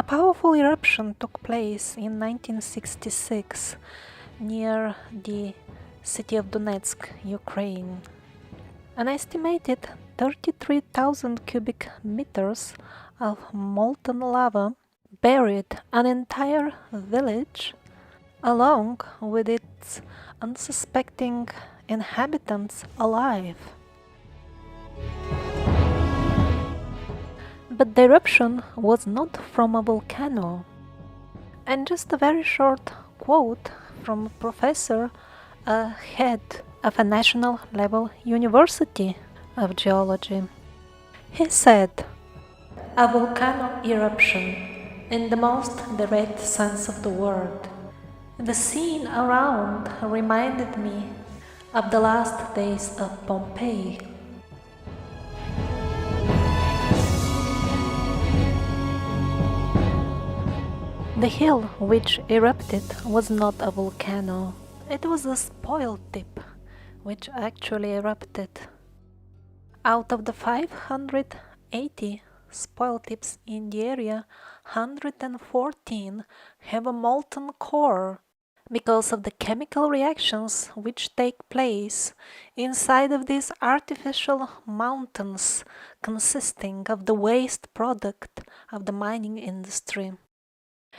A powerful eruption took place in 1966 near the city of Donetsk, Ukraine. An estimated 33,000 cubic meters of molten lava buried an entire village along with its unsuspecting inhabitants alive. But the eruption was not from a volcano. And just a very short quote from a professor, head of a national level university of geology. He said, "A volcano eruption, in the most direct sense of the word. The scene around reminded me of the last days of Pompeii." The hill which erupted was not a volcano. It was a spoil tip which actually erupted. Out of the 580 spoil tips in the area, 114 have a molten core because of the chemical reactions which take place inside of these artificial mountains consisting of the waste product of the mining industry.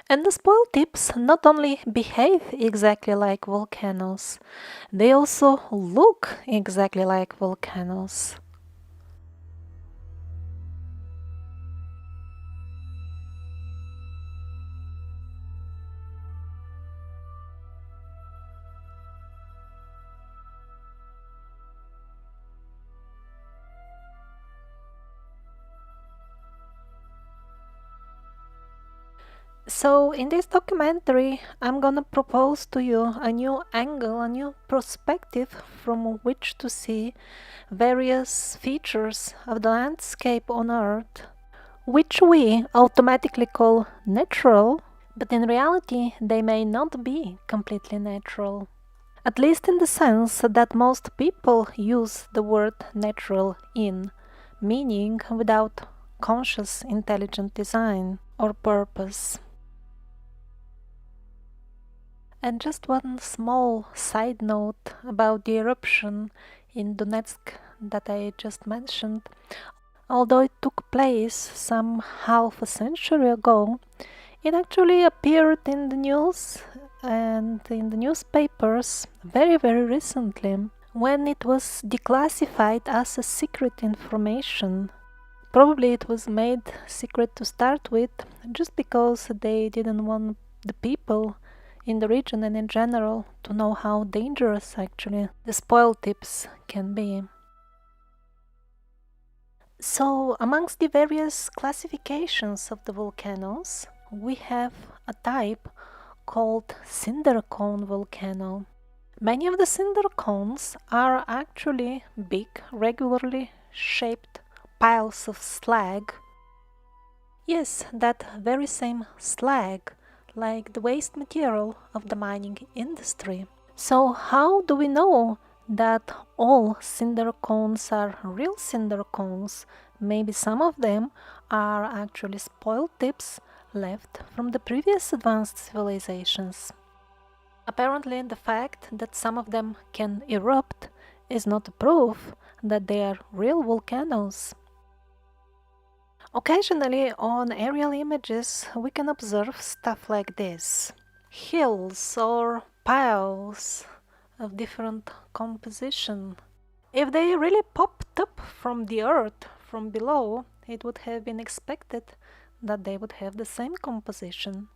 And the spoil tips not only behave exactly like volcanoes, they also look exactly like volcanoes. So in this documentary, I'm gonna propose to you a new angle, a new perspective from which to see various features of the landscape on Earth, which we automatically call natural, but in reality they may not be completely natural. At least in the sense that most people use the word natural in, meaning without conscious intelligent design or purpose. And just one small side note about the eruption in Donetsk that I just mentioned. Although it took place some half a century ago, it actually appeared in the news and in the newspapers very, very recently, when it was declassified as a secret information. Probably it was made secret to start with, just because they didn't want the people in the region and in general to know how dangerous actually the spoil tips can be. So amongst the various classifications of the volcanoes, we have a type called cinder cone volcano. Many of the cinder cones are actually big, regularly shaped piles of slag. Yes, that very same slag, like the waste material of the mining industry. So how do we know that all cinder cones are real cinder cones? Maybe some of them are actually spoil tips left from the previous advanced civilizations. Apparently, the fact that some of them can erupt is not a proof that they are real volcanoes. Occasionally, on aerial images, we can observe stuff like this. Hills or piles of different composition. If they really popped up from the earth, from below, it would have been expected that they would have the same composition.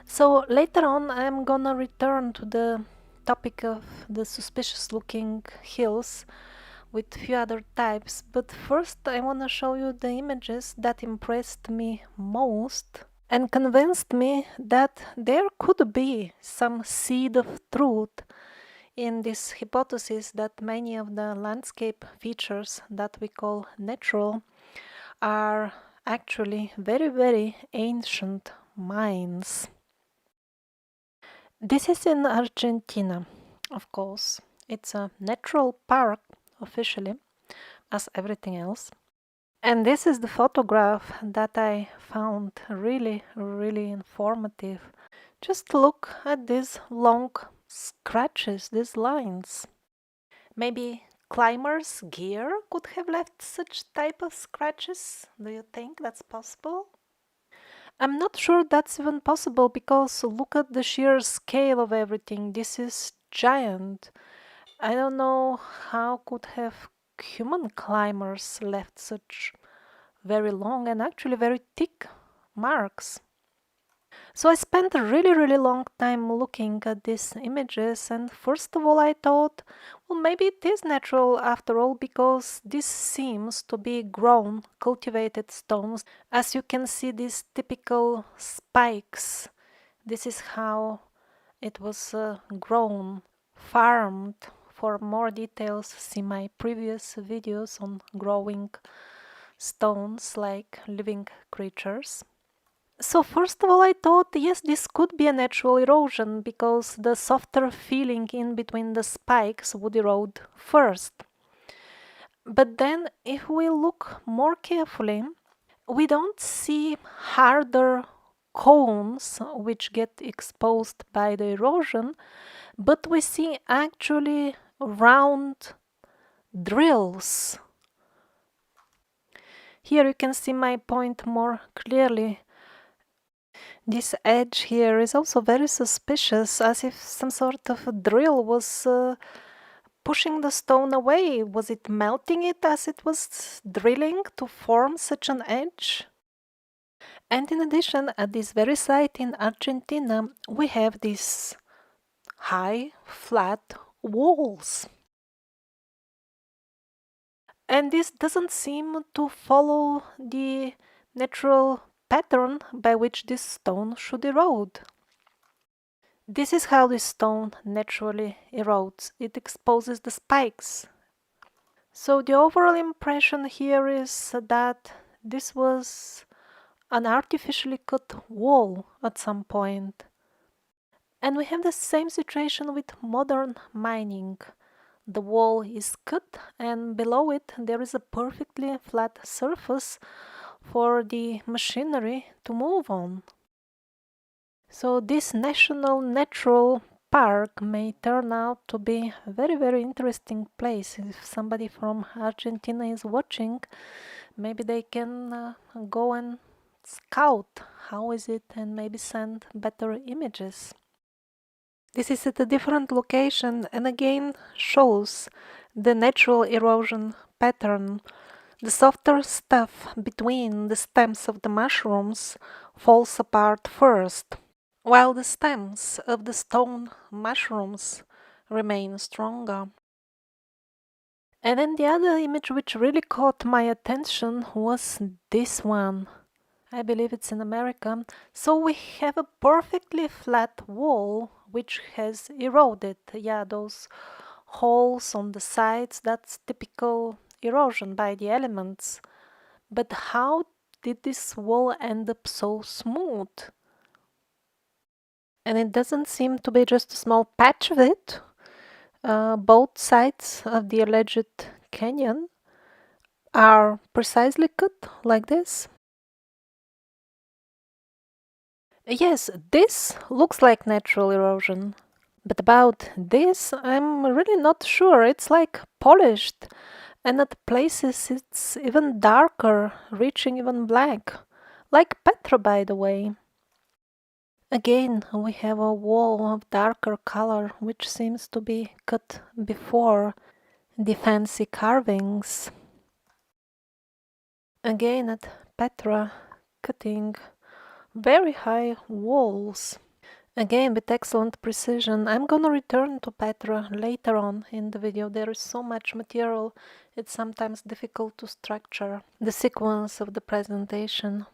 So later on, I'm gonna return to the topic of the suspicious looking hills with few other types, but first I want to show you the images that impressed me most and convinced me that there could be some seed of truth in this hypothesis that many of the landscape features that we call natural are actually very, very ancient mines. This is in Argentina, of course. It's a natural park officially, as everything else. And this is the photograph that I found really, really informative. Just look at these long scratches, these lines. Maybe climbers' gear could have left such type of scratches. Do you think that's possible? I'm not sure that's even possible because look at the sheer scale of everything. This is giant. I don't know how could have human climbers left such very long and actually very thick marks. So I spent a really, really long time looking at these images, and first of all, I thought, well, maybe it is natural after all, because this seems to be grown, cultivated stones. As you can see, these typical spikes, this is how it was grown, farmed. For more details, see my previous videos on growing stones like living creatures. So first of all, I thought, yes, this could be a natural erosion because the softer feeling in between the spikes would erode first. But then if we look more carefully, we don't see harder cones which get exposed by the erosion, but we see actually round drills. Here you can see my point more clearly. This edge here is also very suspicious, as if some sort of a drill was pushing the stone away. Was it melting it as it was drilling to form such an edge? And in addition, at this very site in Argentina, we have these high, flat walls. And this doesn't seem to follow the natural pattern by which this stone should erode. This is how the stone naturally erodes. It exposes the spikes. So the overall impression here is that this was an artificially cut wall at some point. And we have the same situation with modern mining. The wall is cut and below it there is a perfectly flat surface for the machinery to move on. So this national natural park may turn out to be a very, very interesting place. If somebody from Argentina is watching, maybe they can go and scout how is it and maybe send better images. This is at a different location and again shows the natural erosion pattern. The softer stuff between the stems of the mushrooms falls apart first, while the stems of the stone mushrooms remain stronger. And then the other image which really caught my attention was this one. I believe it's in America. So we have a perfectly flat wall which has eroded. Yeah, those holes on the sides, that's typical erosion by the elements. But how did this wall end up so smooth? And it doesn't seem to be just a small patch of it. Both sides of the alleged canyon are precisely cut like this. Yes, this looks like natural erosion. But about this, I'm really not sure. It's like polished, and at places it's even darker, reaching even black. Like Petra, by the way. Again, we have a wall of darker color, which seems to be cut before the fancy carvings. Again at Petra, cutting very high walls. Again with excellent precision. I'm gonna return to Petra later on in the video. There is so much material, it's sometimes difficult to structure the sequence of the presentation.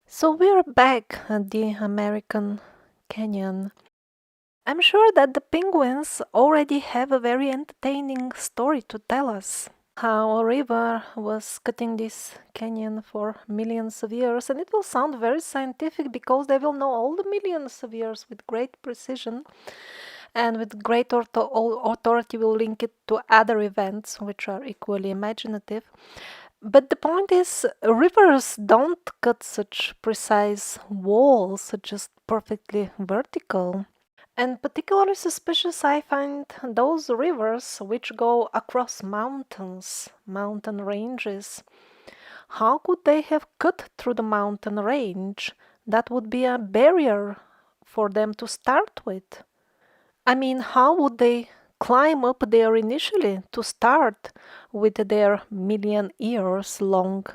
So we're back at the American Canyon. I'm sure that the penguins already have a very entertaining story to tell us. how a river was cutting this canyon for millions of years, and it will sound very scientific because they will know all the millions of years with great precision, and with great authority will link it to other events which are equally imaginative. But the point is, rivers don't cut such precise walls, just perfectly vertical. And particularly suspicious I find those rivers which go across mountains, mountain ranges. How could they have cut through the mountain range? That would be a barrier for them to start with. I mean, how would they climb up there initially to start with their million years long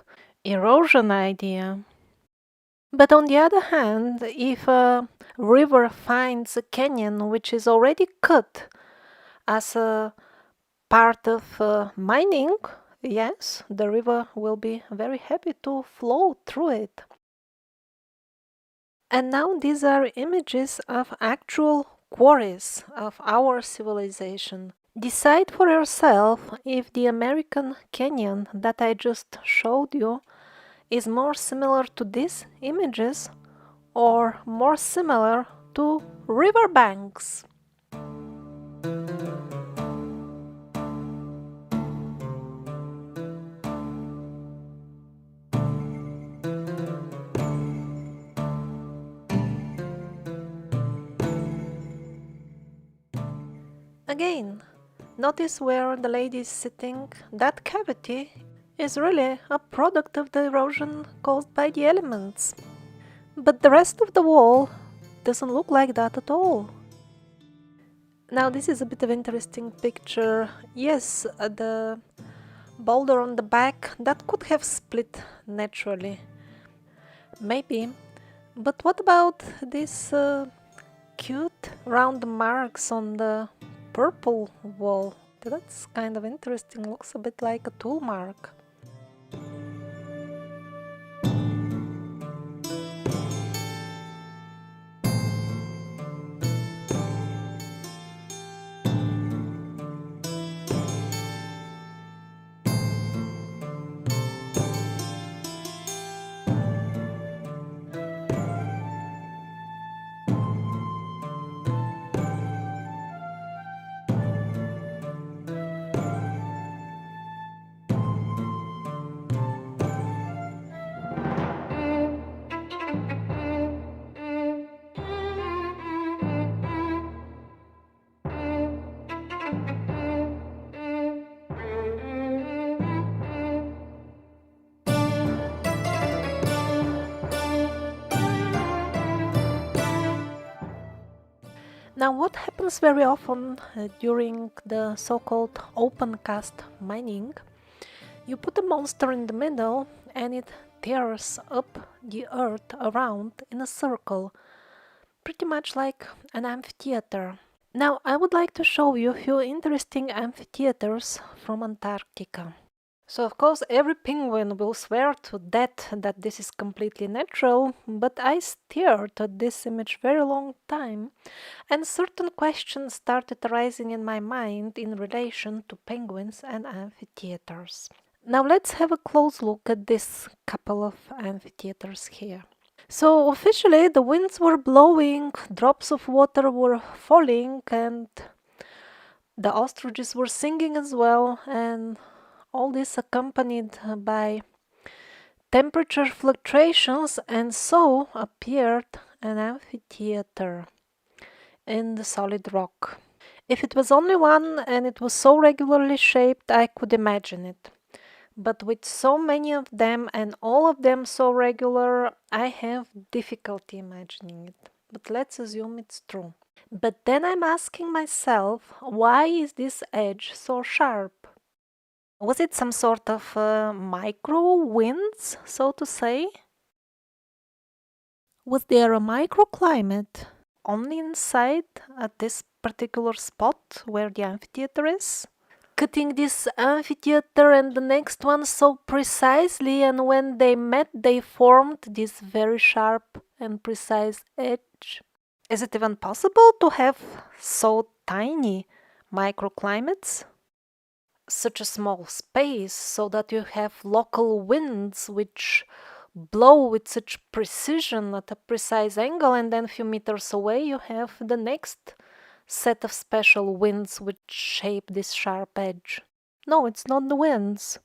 erosion idea? But on the other hand, if a river finds a canyon which is already cut as a part of mining, yes, the river will be very happy to flow through it. And now these are images of actual quarries of our civilization. Decide for yourself if the American Canyon that I just showed you is more similar to these images or more similar to riverbanks. Again, notice where the lady is sitting. That cavity is really a product of the erosion caused by the elements. But the rest of the wall doesn't look like that at all. Now this is a bit of interesting picture. Yes, the boulder on the back, that could have split naturally. Maybe. But what about these cute round marks on the purple wall? That's kind of interesting. Looks a bit like a tool mark. Now, what happens very often during the so-called open cast mining, you put a monster in the middle and it tears up the earth around in a circle, pretty much like an amphitheater. Now, I would like to show you a few interesting amphitheaters from Antarctica. So, of course, every penguin will swear to that this is completely natural, but I stared at this image very long time, and certain questions started arising in my mind in relation to penguins and amphitheaters. Now let's have a close look at this couple of amphitheaters here. So officially the winds were blowing, drops of water were falling, and the ostriches were singing as well, and all this accompanied by temperature fluctuations, and so appeared an amphitheater in the solid rock. If it was only one and it was so regularly shaped, I could imagine it. But with so many of them and all of them so regular, I have difficulty imagining it. But let's assume it's true. But then I'm asking myself, why is this edge so sharp? Was it some sort of micro winds, so to say? Was there a microclimate only inside at this particular spot where the amphitheater is? Cutting this amphitheater and the next one so precisely, and when they met they formed this very sharp and precise edge. Is it even possible to have so tiny microclimates? such a small space so that you have local winds which blow with such precision at a precise angle, and then a few meters away you have the next set of special winds which shape this sharp edge. No, it's not the winds,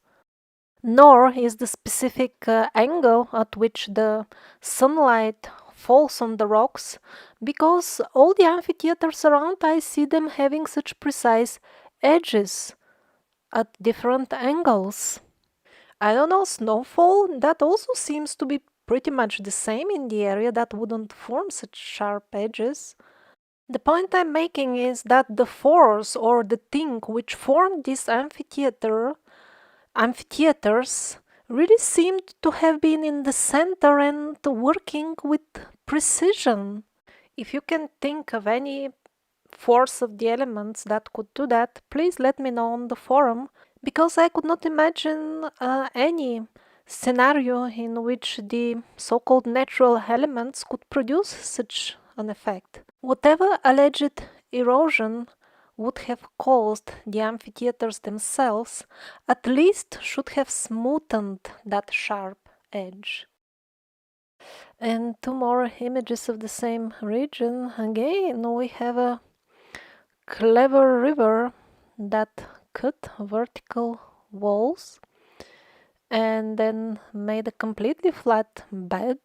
nor is the specific angle at which the sunlight falls on the rocks, because all the amphitheaters around, I see them having such precise edges at different angles. I don't know, snowfall, that also seems to be pretty much the same in the area, that wouldn't form such sharp edges. The point I'm making is that the force or the thing which formed this amphitheaters really seemed to have been in the center and working with precision. If you can think of any force of the elements that could do that, please let me know on the forum, because I could not imagine any scenario in which the so-called natural elements could produce such an effect. Whatever alleged erosion would have caused the amphitheaters themselves, at least should have smoothened that sharp edge. And two more images of the same region. Again, we have a clever river that cut vertical walls and then made a completely flat bed.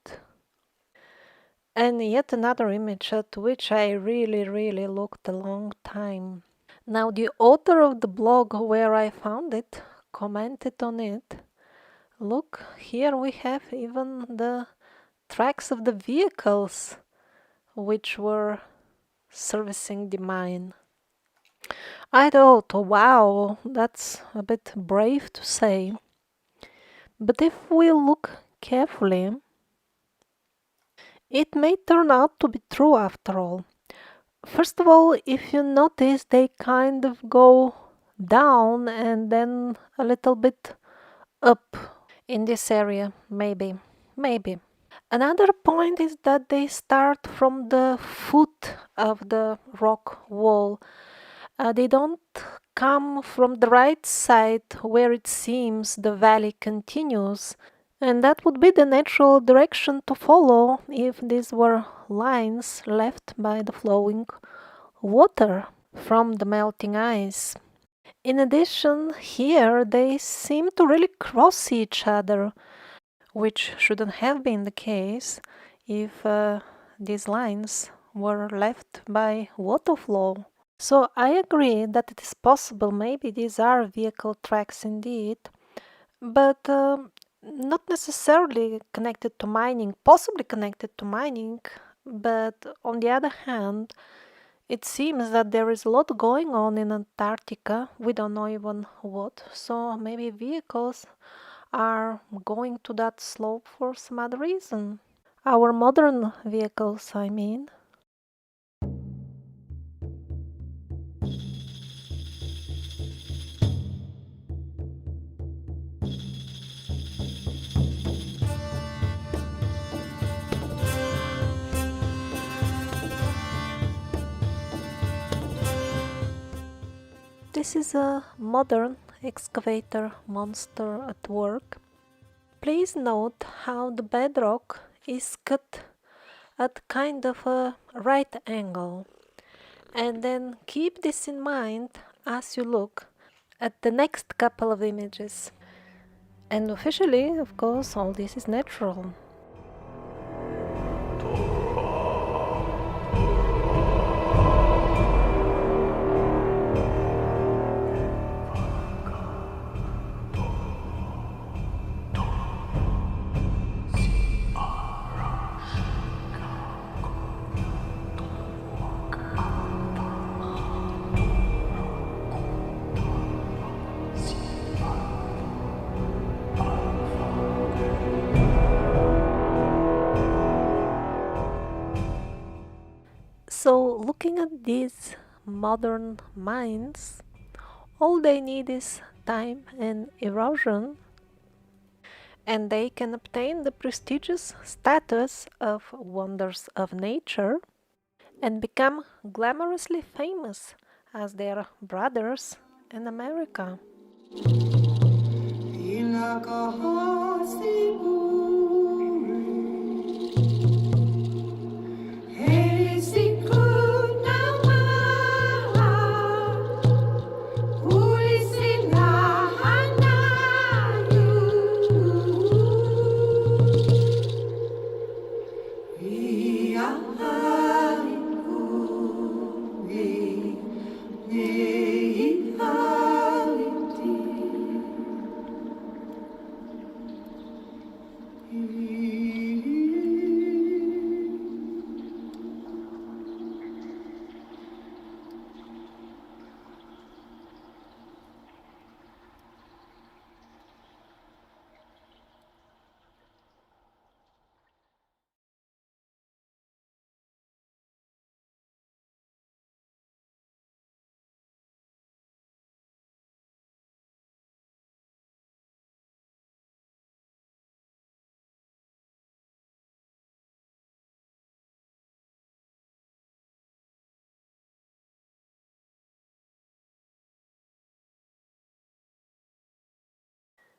And yet another image at which I really looked a long time. Now the author of the blog where I found it commented on it. Look, here we have even the tracks of the vehicles which were servicing the mine. I thought, wow, that's a bit brave to say. But if we look carefully, it may turn out to be true after all. First of all, if you notice, they kind of go down and then a little bit up in this area, maybe. Another point is that they start from the foot of the rock wall. They don't come from the right side where it seems the valley continues, and that would be the natural direction to follow if these were lines left by the flowing water from the melting ice. In addition, here they seem to really cross each other, which shouldn't have been the case if these lines were left by water flow. So I agree that it is possible, maybe these are vehicle tracks indeed, but not necessarily connected to mining, possibly connected to mining, but on the other hand, it seems that there is a lot going on in Antarctica, we don't know even what, so maybe vehicles are going to that slope for some other reason. Our modern vehicles, I mean. This is a modern excavator monster at work. Please note how the bedrock is cut at kind of a right angle, and then keep this in mind as you look at the next couple of images. And officially, of course, all this is natural. So, looking at these modern mines, all they need is time and erosion, and they can obtain the prestigious status of wonders of nature and become glamorously famous as their brothers in America.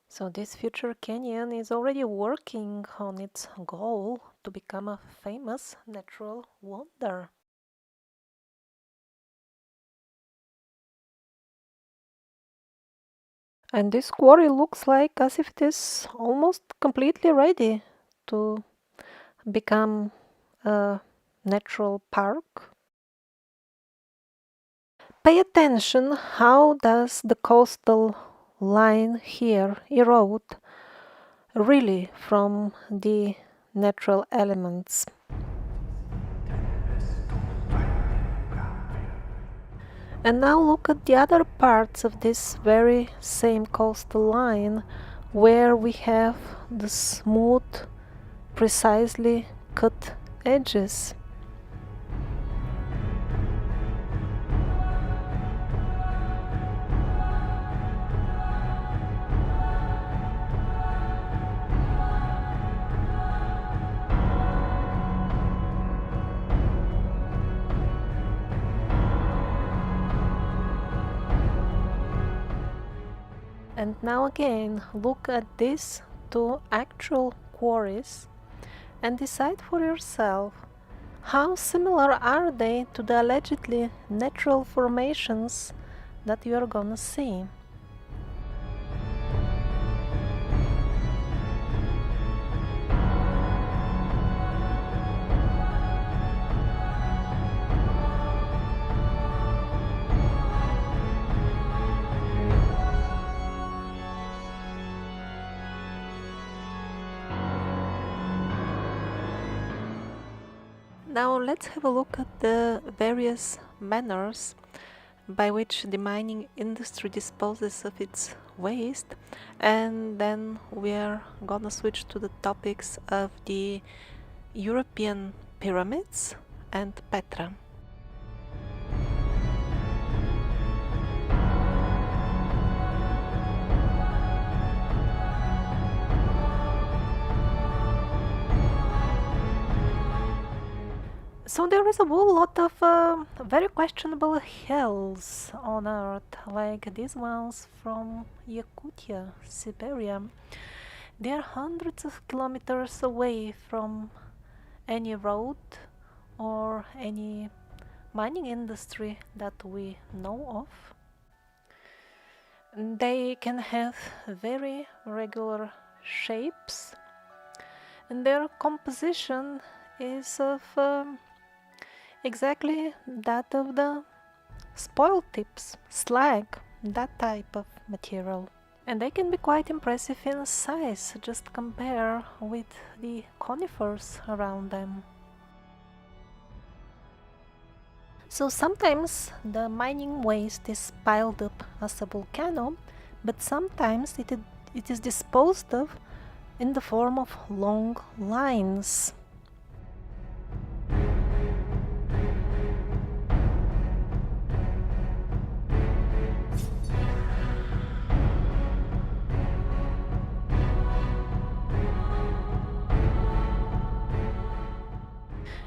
So this future canyon is already working on its goal to become a famous natural wonder. And this quarry looks like as if it is almost completely ready to become a natural park. Pay attention, how does the coastal line here erode really from the natural elements. And now look at the other parts of this very same coastal line, where we have the smooth, precisely cut edges. And now again, look at these two actual quarries and decide for yourself, how similar are they to the allegedly natural formations that you are gonna see. Now let's have a look at the various manners by which the mining industry disposes of its waste, and then we are gonna switch to the topics of the European pyramids and Petra. So there is a whole lot of very questionable hills on Earth, like these ones from Yakutia, Siberia. They are hundreds of kilometers away from any road or any mining industry that we know of. They can have very regular shapes, and their composition is of exactly that of the spoil tips, slag, that type of material. And they can be quite impressive in size, just compare with the conifers around them. So sometimes the mining waste is piled up as a volcano, but sometimes it is disposed of in the form of long lines.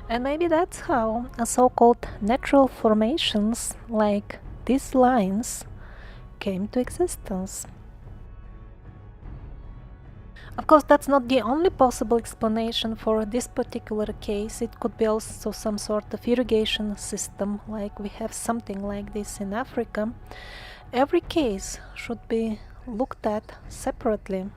And maybe that's how a so-called natural formations like these lines came to existence. Of course, that's not the only possible explanation for this particular case. It could be also some sort of irrigation system, like we have something like this in Africa. Every case should be looked at separately.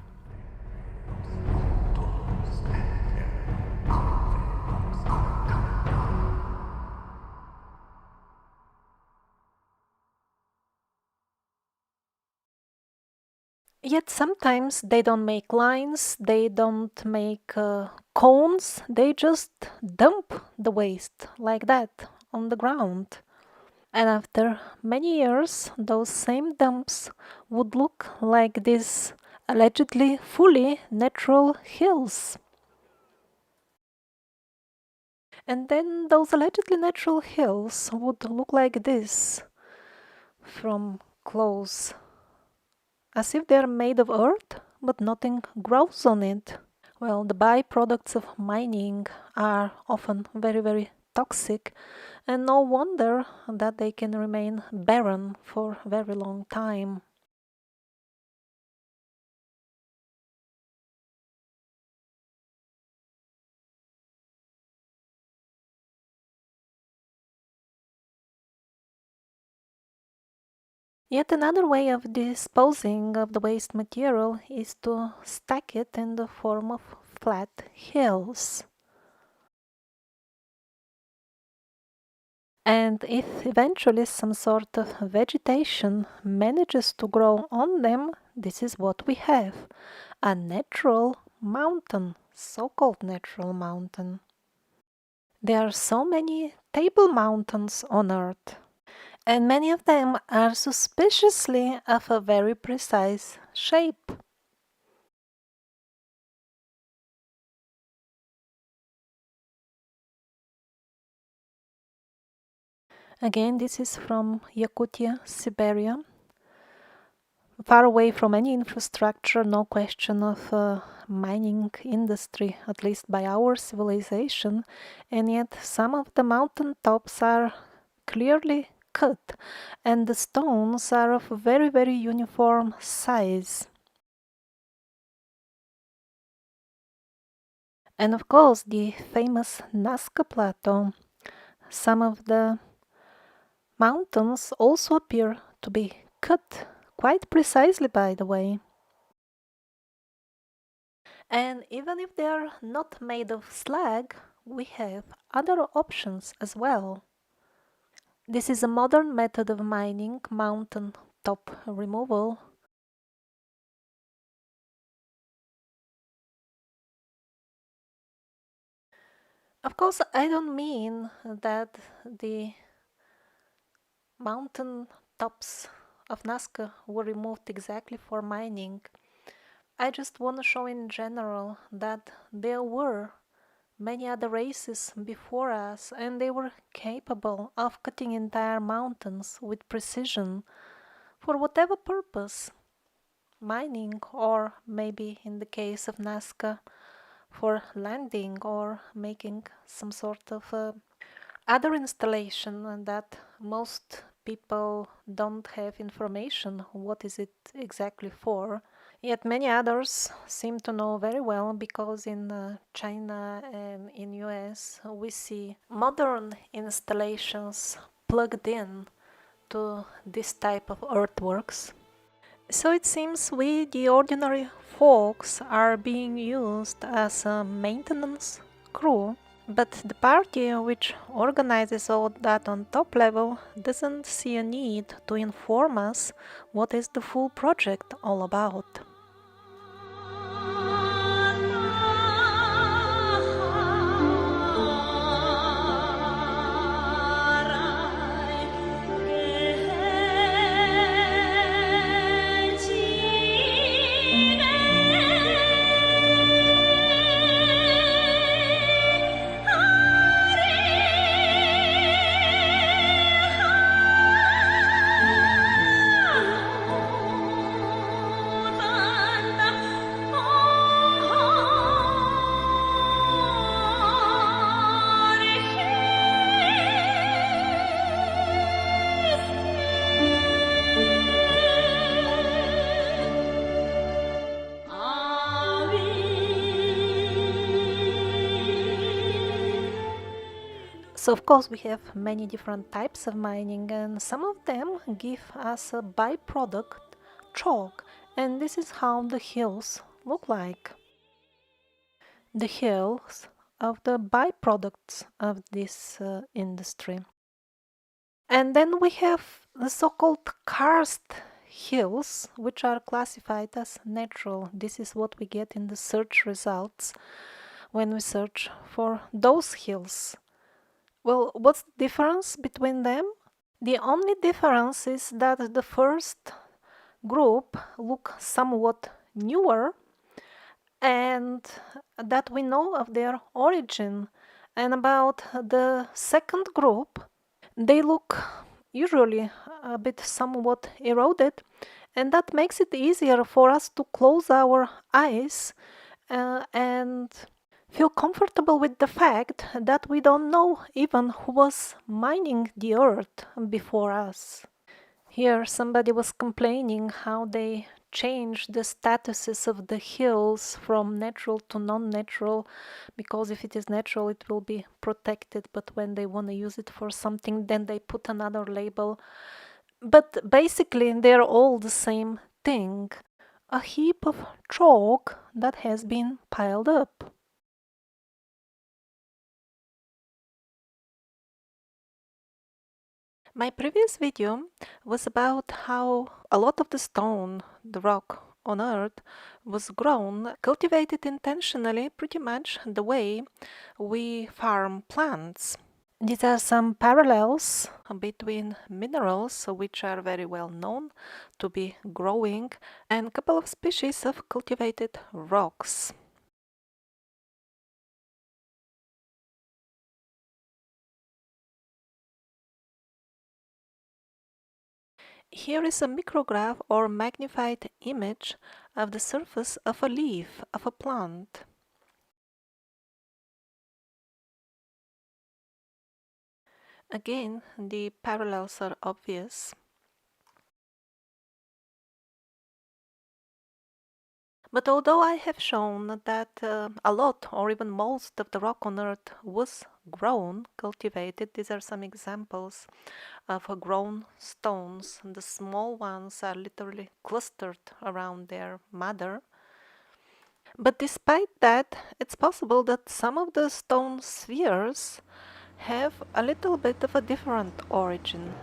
Yet sometimes they don't make lines, they don't make cones, they just dump the waste like that on the ground. And after many years, those same dumps would look like these allegedly fully natural hills. And then those allegedly natural hills would look like this from close, as if they're made of earth, but nothing grows on it. Well, the byproducts of mining are often very, very toxic, and no wonder that they can remain barren for a very long time. Yet another way of disposing of the waste material is to stack it in the form of flat hills. And if eventually some sort of vegetation manages to grow on them, this is what we have: a natural mountain, so-called natural mountain. There are so many table mountains on Earth, and many of them are suspiciously of a very precise shape. Again, this is from Yakutia, Siberia. Far away from any infrastructure, no question of mining industry, at least by our civilization, and yet some of the mountain tops are clearly cut, and the stones are of very, very uniform size. And of course, the famous Nazca Plateau. Some of the mountains also appear to be cut quite precisely, by the way. And even if they are not made of slag, we have other options as well. This is a modern method of mining, mountain top removal. Of course, I don't mean that the mountain tops of Nazca were removed exactly for mining. I just want to show in general that there were many other races before us, and they were capable of cutting entire mountains with precision for whatever purpose, mining, or maybe in the case of Nazca, for landing or making some sort of other installation that most people don't have information what is it exactly for. Yet many others seem to know very well, because in China and in US we see modern installations plugged in to this type of earthworks. So it seems we, the ordinary folks, are being used as a maintenance crew, but the party which organizes all that on top level doesn't see a need to inform us what is the full project all about. So of course we have many different types of mining, and some of them give us a byproduct chalk, and this is how the hills look like. The hills of the byproducts of this industry. And then we have the so-called karst hills, which are classified as natural. This is what we get in the search results when we search for those hills. Well, what's the difference between them? The only difference is that the first group look somewhat newer and that we know of their origin. And about the second group, they look usually a bit somewhat eroded, and that makes it easier for us to close our eyes and feel comfortable with the fact that we don't know even who was mining the earth before us. Here somebody was complaining how they changed the statuses of the hills from natural to non-natural, because if it is natural it will be protected, but when they want to use it for something then they put another label. But basically they're all the same thing, a heap of chalk that has been piled up. My previous video was about how a lot of the stone, the rock on Earth, was grown, cultivated intentionally, pretty much the way we farm plants. These are some parallels between minerals, which are very well known to be growing, and a couple of species of cultivated rocks. Here is a micrograph or magnified image of the surface of a leaf of a plant. Again, the parallels are obvious. But although I have shown that a lot or even most of the rock on Earth was grown, cultivated, these are some examples of grown stones. The small ones are literally clustered around their mother. But despite that, it's possible that some of the stone spheres have a little bit of a different origin.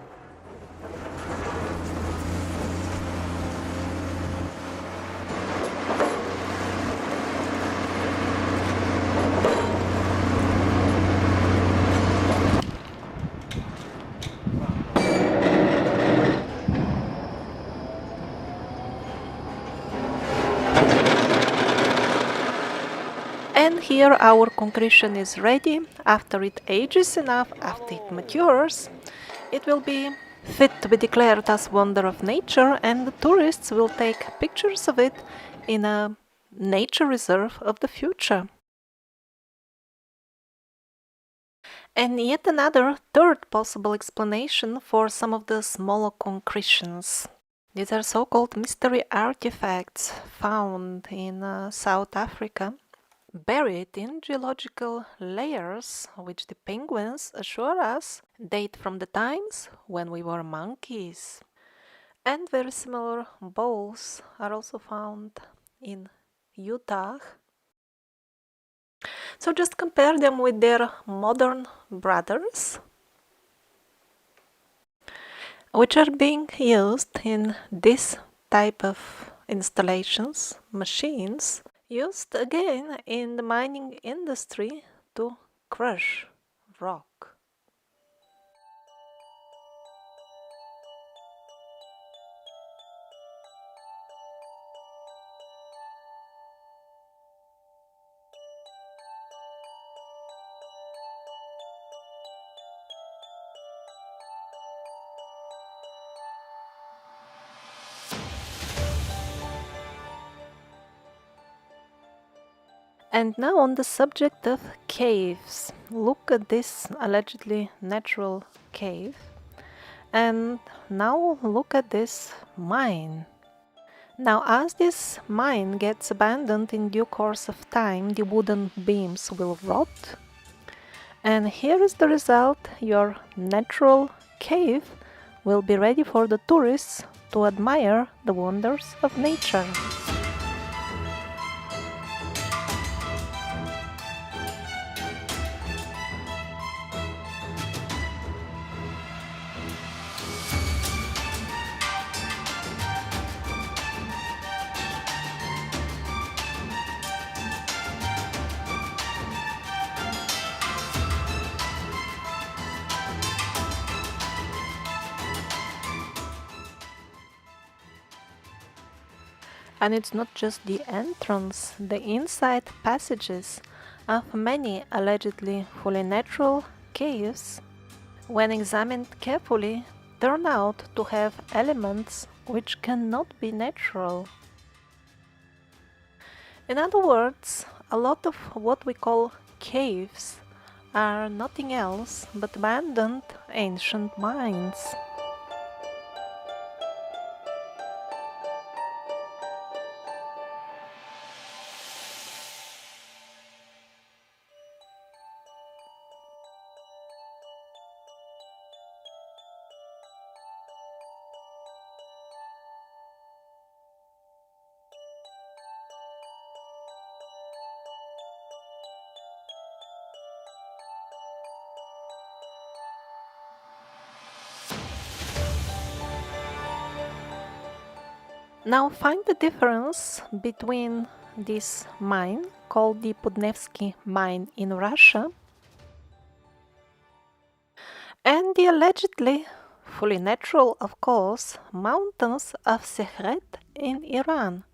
And here our concretion is ready. After it ages enough, after it matures, it will be fit to be declared as wonder of nature, and the tourists will take pictures of it in a nature reserve of the future. And yet another third possible explanation for some of the smaller concretions. These are so-called mystery artifacts found in South Africa, buried in geological layers which the penguins assure us date from the times when we were monkeys. And very similar bowls are also found in Utah. So just compare them with their modern brothers, which are being used in this type of installations, machines, used again in the mining industry to crush rock. And now on the subject of caves, look at this allegedly natural cave, and now look at this mine. Now as this mine gets abandoned in due course of time, the wooden beams will rot, And here is the result. Your natural cave will be ready for the tourists to admire the wonders of nature. And it's not just the entrance, the inside passages of many allegedly fully natural caves, when examined carefully, turn out to have elements which cannot be natural. In other words, a lot of what we call caves are nothing else but abandoned ancient mines. Now find the difference between this mine, called the Pudnevsky mine in Russia, and the allegedly fully natural, of course, mountains of Sekret in Iran.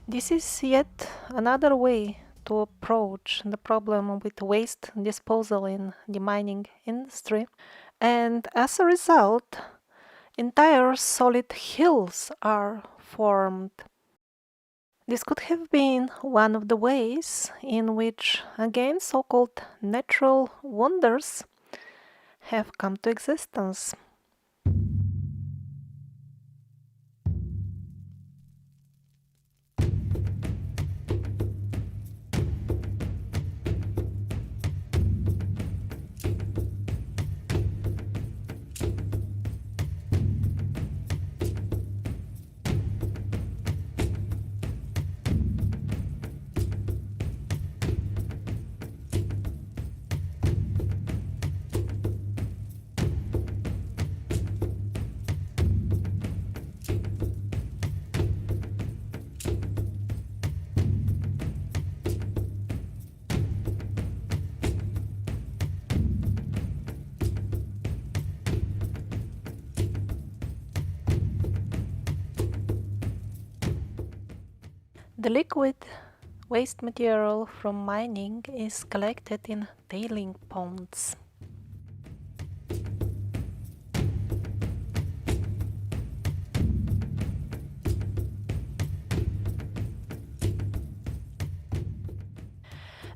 This is yet another way to approach the problem with waste disposal in the mining industry, and as a result, entire solid hills are formed. This could have been one of the ways in which, again, so-called natural wonders have come to existence. The liquid waste material from mining is collected in tailing ponds.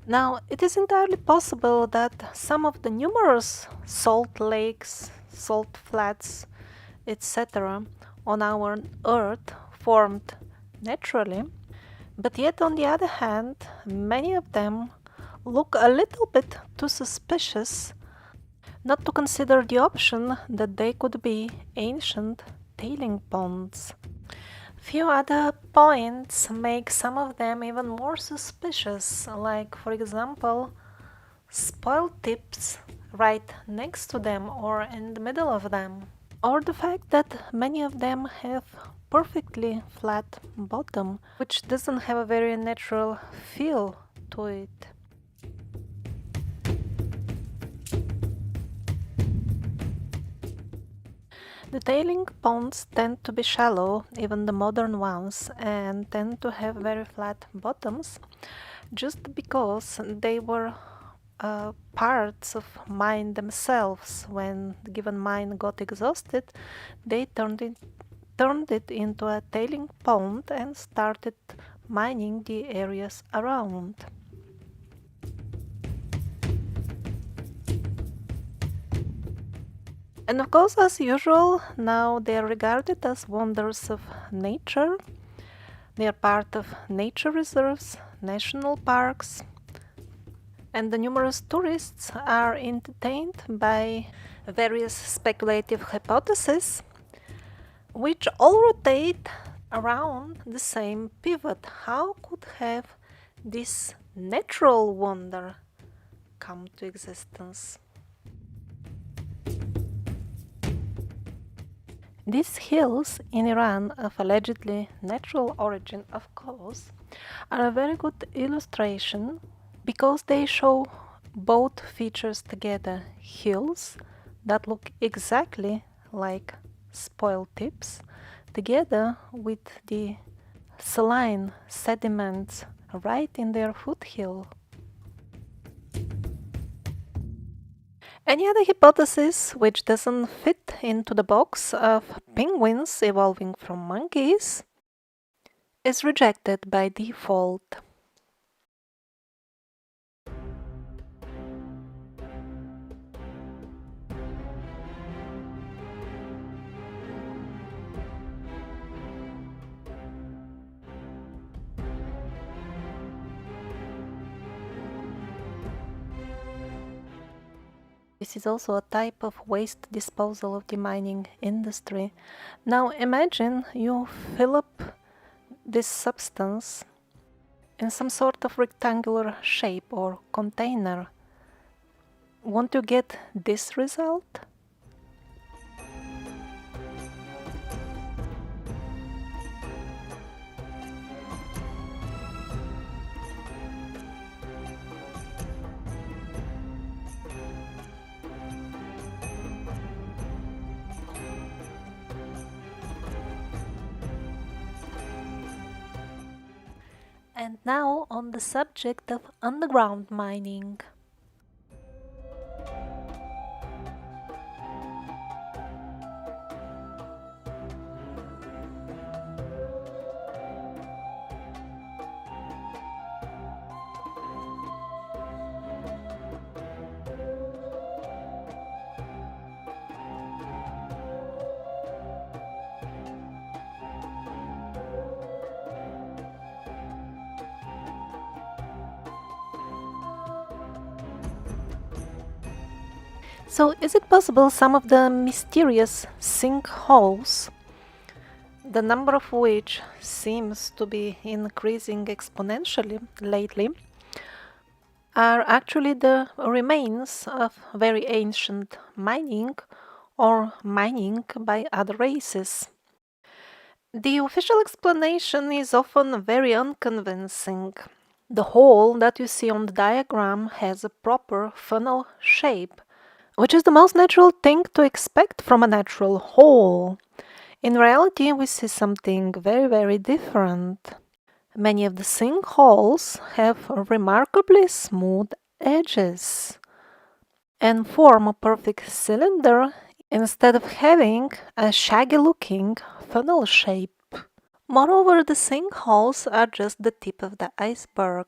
Now, it is entirely possible that some of the numerous salt lakes, salt flats, etc. on our Earth formed naturally, but yet on the other hand, many of them look a little bit too suspicious not to consider the option that they could be ancient tailing ponds. Few other points make some of them even more suspicious, like for example, spoil tips right next to them or in the middle of them, or the fact that many of them have perfectly flat bottom, which doesn't have a very natural feel to it. The tailing ponds tend to be shallow, even the modern ones, and tend to have very flat bottoms, just because they were parts of mine themselves. When the given mine got exhausted, they turned it into a tailing pond and started mining the areas around. And of course, as usual, now they are regarded as wonders of nature. They are part of nature reserves, national parks, and the numerous tourists are entertained by various speculative hypotheses, which all rotate around the same pivot. How could have this natural wonder come to existence? These hills in Iran, of allegedly natural origin, of course, are a very good illustration because they show both features together: hills that look exactly like spoil tips, together with the saline sediments right in their foothill. Any other hypothesis which doesn't fit into the box of penguins evolving from monkeys is rejected by default. This is also a type of waste disposal of the mining industry. Now imagine you fill up this substance in some sort of rectangular shape or container. Won't you get this result? And now on the subject of underground mining. So is it possible some of the mysterious sinkholes, the number of which seems to be increasing exponentially lately, are actually the remains of very ancient mining or mining by other races? The official explanation is often very unconvincing. The hole that you see on the diagram has a proper funnel shape, which is the most natural thing to expect from a natural hole. In reality, we see something very, very different. Many of the sinkholes have remarkably smooth edges and form a perfect cylinder instead of having a shaggy-looking funnel shape. Moreover, the sinkholes are just the tip of the iceberg.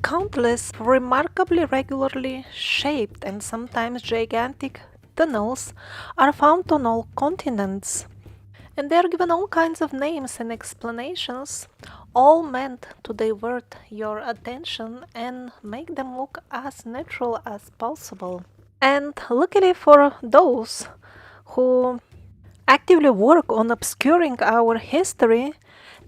Countless remarkably regularly shaped and sometimes gigantic tunnels are found on all continents, and they are given all kinds of names and explanations, all meant to divert your attention and make them look as natural as possible. And luckily for those who actively work on obscuring our history,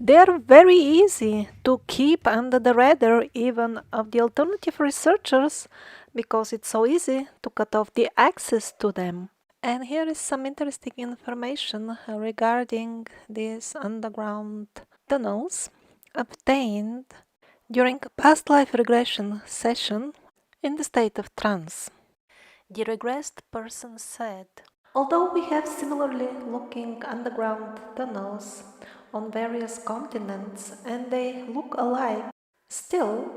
they are very easy to keep under the radar even of the alternative researchers because it's so easy to cut off the access to them. And here is some interesting information regarding these underground tunnels obtained during a past life regression session in the state of trance. The regressed person said, "Although we have similarly looking underground tunnels on various continents and they look alike, still,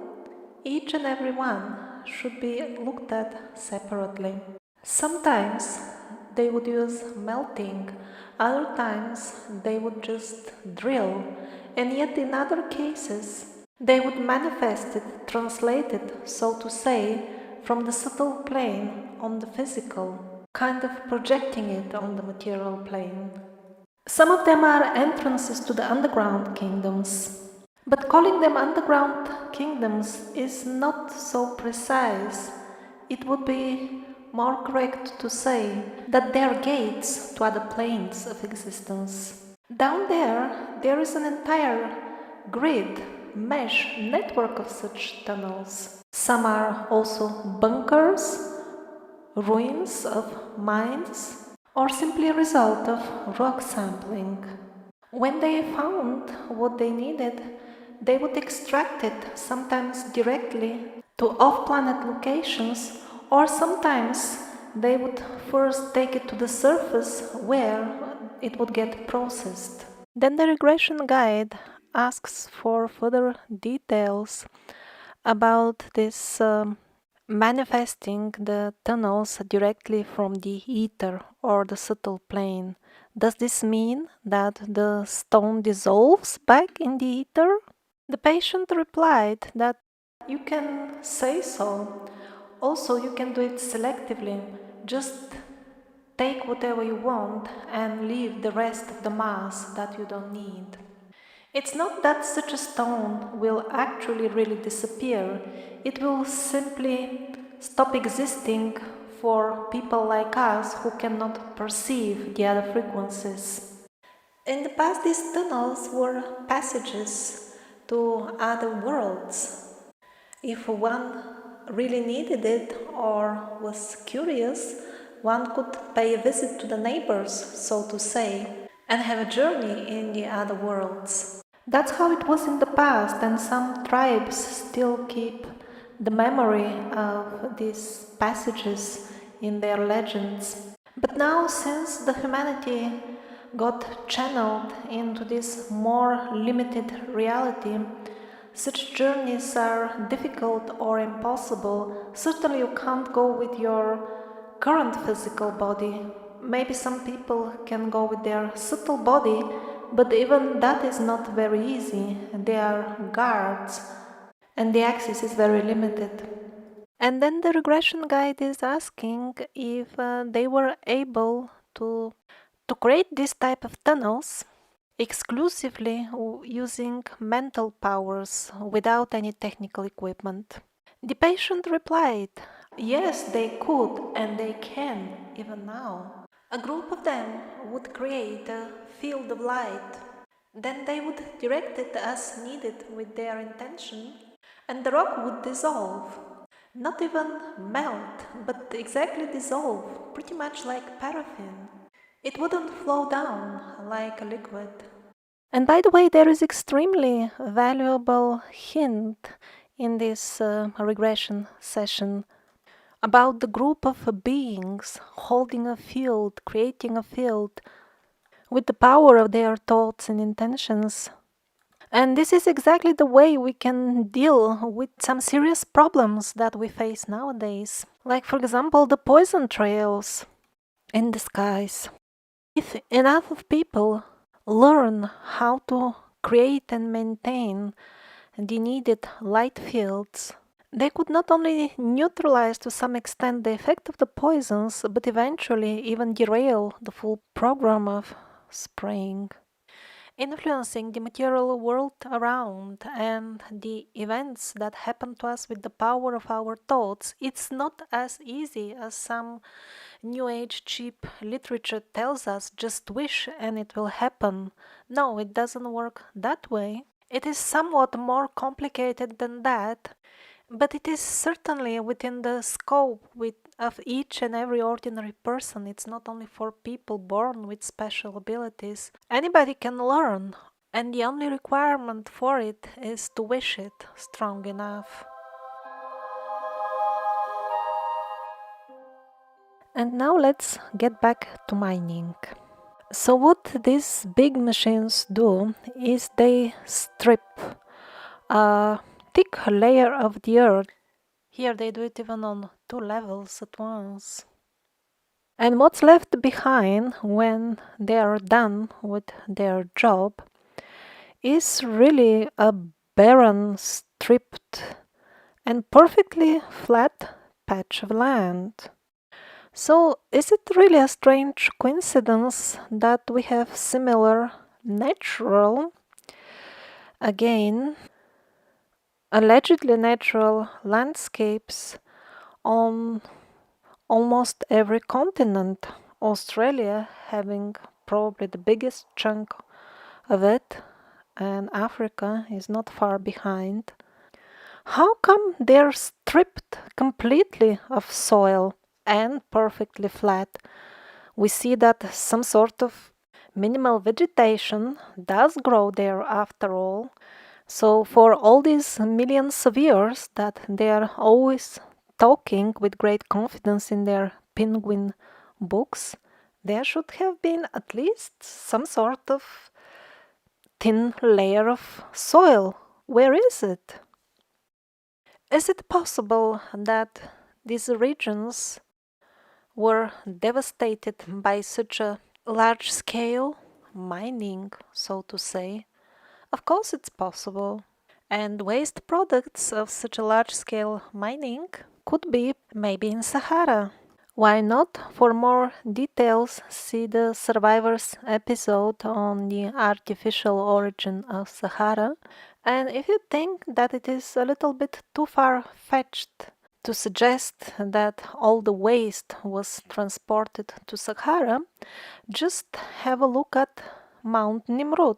each and every one should be looked at separately. Sometimes they would use melting, other times they would just drill, and yet in other cases they would manifest it, translate it, so to say, from the subtle plane on the physical, kind of projecting it on the material plane. Some of them are entrances to the underground kingdoms, but calling them underground kingdoms is not so precise. It would be more correct to say that they are gates to other planes of existence. Down there is an entire grid, mesh, network of such tunnels. Some are also bunkers, ruins of mines, or simply a result of rock sampling. When they found what they needed, they would extract it, sometimes directly to off-planet locations, or sometimes they would first take it to the surface where it would get processed. Then the regression guide asks for further details about this manifesting the tunnels directly from the ether or the subtle plane. Does this mean that the stone dissolves back in the ether? The patient replied that you can say so. Also, you can do it selectively. Just take whatever you want and leave the rest of the mass that you don't need. It's not that such a stone will actually really disappear. It will simply stop existing for people like us who cannot perceive the other frequencies. In the past, these tunnels were passages to other worlds. If one really needed it or was curious, one could pay a visit to the neighbors, so to say, and have a journey in the other worlds. That's how it was in the past, and some tribes still keep the memory of these passages in their legends. But now, since the humanity got channeled into this more limited reality, such journeys are difficult or impossible. Certainly, you can't go with your current physical body. Maybe some people can go with their subtle body, but even that is not very easy. They are guards, and the access is very limited. And then the regression guide is asking if they were able to create this type of tunnels exclusively using mental powers without any technical equipment. The patient replied, yes, they could and they can even now. A group of them would create a field of light. Then they would direct it as needed with their intention, and the rock would dissolve. Not even melt, but exactly dissolve, pretty much like paraffin. It wouldn't flow down like a liquid. And by the way, there is extremely valuable hint in this regression session. about the group of beings holding a field, creating a field with the power of their thoughts and intentions. And this is exactly the way we can deal with some serious problems that we face nowadays. Like, for example, the poison trails in the skies. If enough of people learn how to create and maintain the needed light fields, they could not only neutralize to some extent the effect of the poisons, but eventually even derail the full program of spraying, influencing the material world around and the events that happen to us with the power of our thoughts. It's not as easy as some New Age cheap literature tells us, just wish and it will happen. No, it doesn't work that way. It is somewhat more complicated than that, but it is certainly within the scope of each and every ordinary person. It's not only for people born with special abilities. Anybody can learn, and the only requirement for it is to wish it strong enough. And now let's get back to mining. So what these big machines do is they strip a thick layer of the earth. Here they do it even on 2 levels at once. And what's left behind when they are done with their job is really a barren, stripped, and perfectly flat patch of land. So, is it really a strange coincidence that we have similar natural, again, allegedly natural landscapes on almost every continent? Australia having probably the biggest chunk of it, and Africa is not far behind. How come they're stripped completely of soil and perfectly flat? We see that some sort of minimal vegetation does grow there after all. So for all these millions of years that they are always talking with great confidence in their penguin books, there should have been at least some sort of thin layer of soil. Where is it? Is it possible that these regions were devastated by such a large scale mining, so to say? Of course, it's possible. And waste products of such a large scale mining could be maybe in Sahara. Why not? For more details, see the Survivors episode on the artificial origin of Sahara. And if you think that it is a little bit too far-fetched to suggest that all the waste was transported to Sahara, just have a look at Mount Nimrud.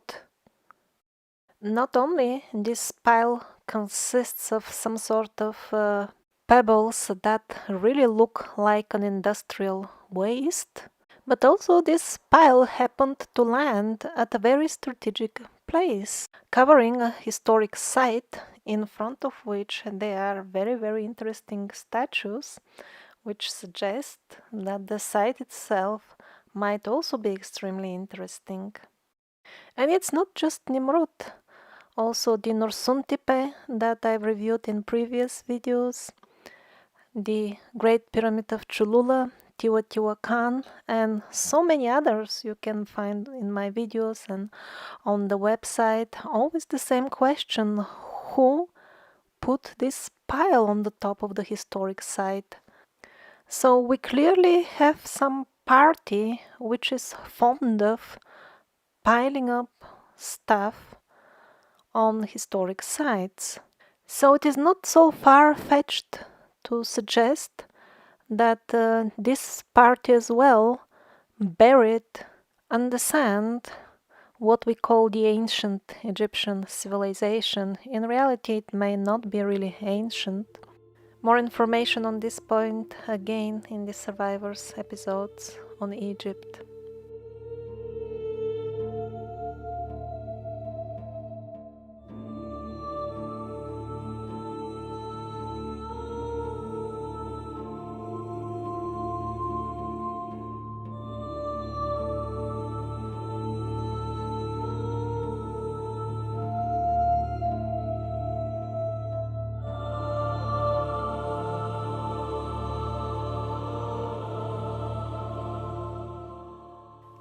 Not only this pile consists of some sort of pebbles that really look like an industrial waste, but also this pile happened to land at a very strategic place, covering a historic site in front of which there are very, very interesting statues, which suggest that the site itself might also be extremely interesting. And it's not just Nimrud. Also the Nursuntipe that I've reviewed in previous videos, the Great Pyramid of Cholula, Teotihuacan, and so many others you can find in my videos and on the website. Always the same question: who put this pile on the top of the historic site? So we clearly have some party which is fond of piling up stuff on historic sites. So it is not so far-fetched to suggest that this party as well buried on the sand what we call the ancient Egyptian civilization. In reality, it may not be really ancient. More information on this point again in the Survivors episodes on Egypt.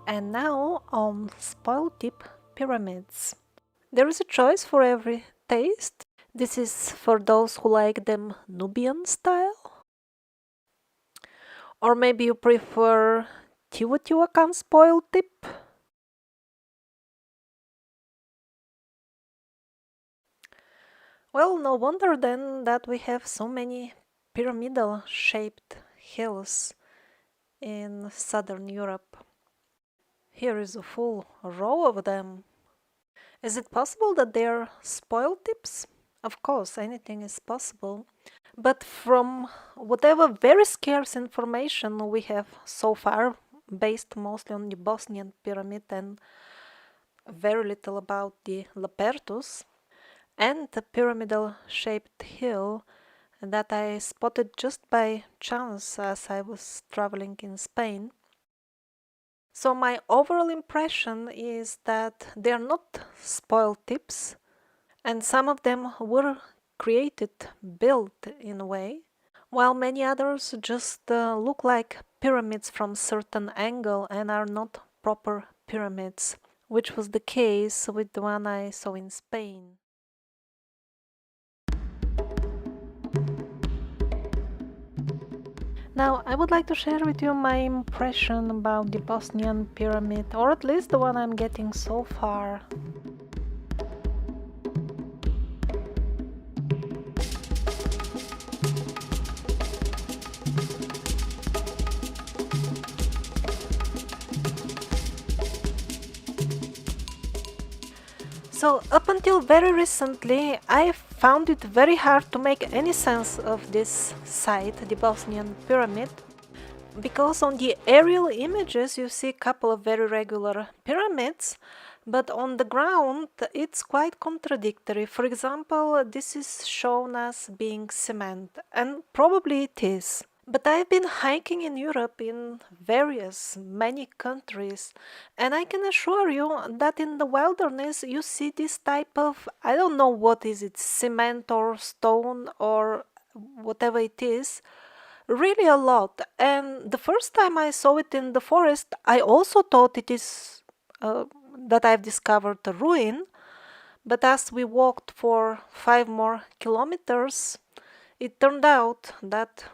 And now on spoil tip pyramids. There is a choice for every taste. This is for those who like them Nubian style. Or maybe you prefer Teotihuacan spoil tip. Well, no wonder then that we have so many pyramidal shaped hills in southern Europe. Here is a full row of them. Is it possible that they're spoil tips? Of course, anything is possible. But from whatever very scarce information we have so far, based mostly on the Bosnian pyramid and very little about the Lapertus and the pyramidal shaped hill that I spotted just by chance as I was traveling in Spain. So my overall impression is that they are not spoil tips, and some of them were created, built in a way, while many others just look like pyramids from certain angle and are not proper pyramids, which was the case with the one I saw in Spain. Now, I would like to share with you my impression about the Bosnian pyramid, or at least the one I'm getting so far. So, up until very recently, I found it very hard to make any sense of this site, the Bosnian pyramid, because on the aerial images you see a couple of very regular pyramids, but on the ground it's quite contradictory. For example, this is shown as being cement, and probably it is. But I've been hiking in Europe in many countries, and I can assure you that in the wilderness you see this type of, I don't know what is it, cement or stone or whatever it is, really a lot. And the first time I saw it in the forest, I also thought it is that I've discovered a ruin. But as we walked for 5 more kilometers, it turned out that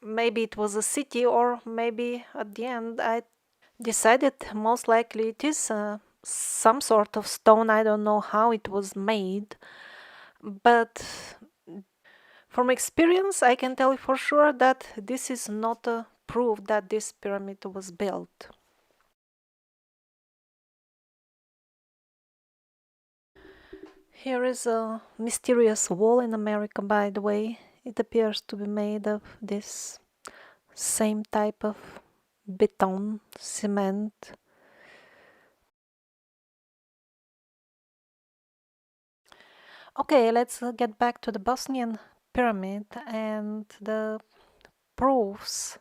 maybe it was a city, or maybe at the end I decided most likely it is some sort of stone. I don't know how it was made, but from experience I can tell you for sure that this is not a proof that this pyramid was built. Here is a mysterious wall in America, by the way. It appears to be made of this same type of beton, cement. Okay, let's get back to the Bosnian pyramid and the proofs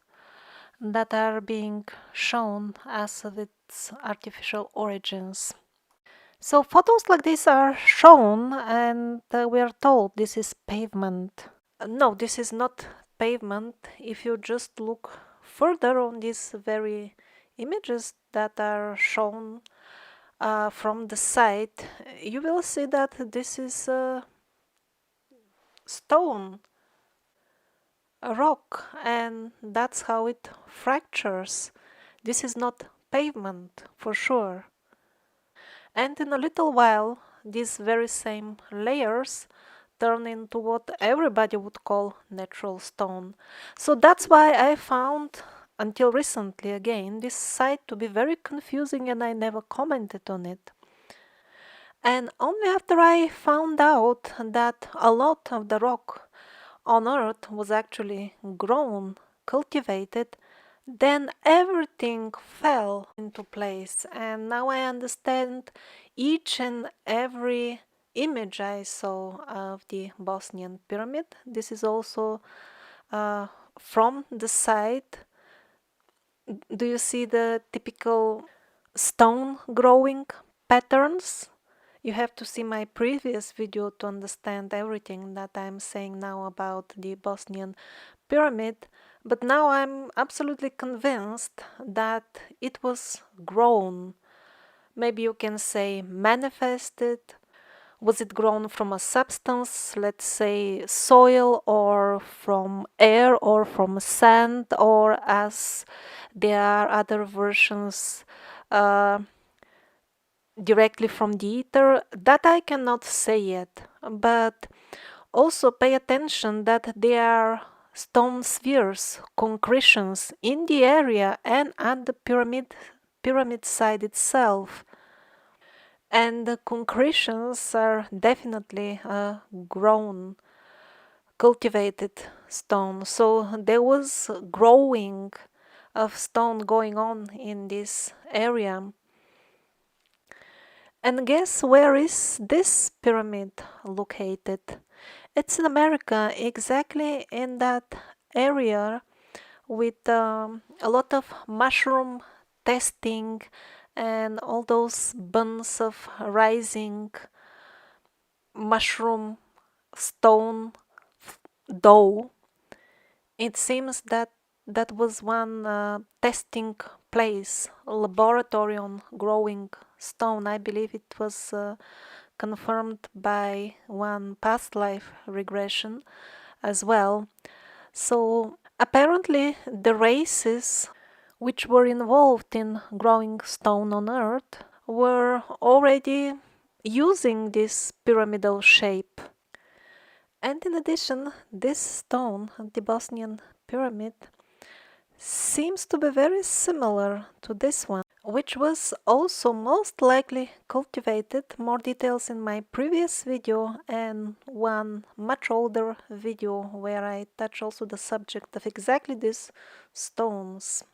that are being shown as of its artificial origins. So photos like this are shown, and we are told this is pavement. No, this is not pavement. If you just look further on these very images that are shown from the site, you will see that this is a stone, a rock, and that's how it fractures. This is not pavement for sure. And in a little while, these very same layers turn into what everybody would call natural stone. So that's why I found, until recently again, this site to be very confusing, and I never commented on it. And only after I found out that a lot of the rock on Earth was actually grown, cultivated, then everything fell into place. And now I understand each and every image I saw of the Bosnian pyramid. This is also from the site. Do you see the typical stone growing patterns? You have to see my previous video to understand everything that I'm saying now about the Bosnian pyramid. But now I'm absolutely convinced that it was grown. Maybe you can say manifested. Was it grown from a substance, let's say soil, or from air, or from sand, or as there are other versions, uh, directly from the ether? That I cannot say yet. But also pay attention that there are stone spheres, concretions in the area and at the pyramid side itself. And the concretions are definitely grown, cultivated stone. So there was growing of stone going on in this area. And guess where is this pyramid located? It's in America, exactly in that area with a lot of mushroom testing and all those buns of rising mushroom stone dough. It seems that that was one testing place, a laboratory on growing stone. I believe it was confirmed by one past life regression as well. So apparently the races which were involved in growing stone on Earth were already using this pyramidal shape. And in addition, this stone, the Bosnian pyramid, seems to be very similar to this one, which was also most likely cultivated. More details in my previous video and one much older video where I touch also the subject of exactly these stones.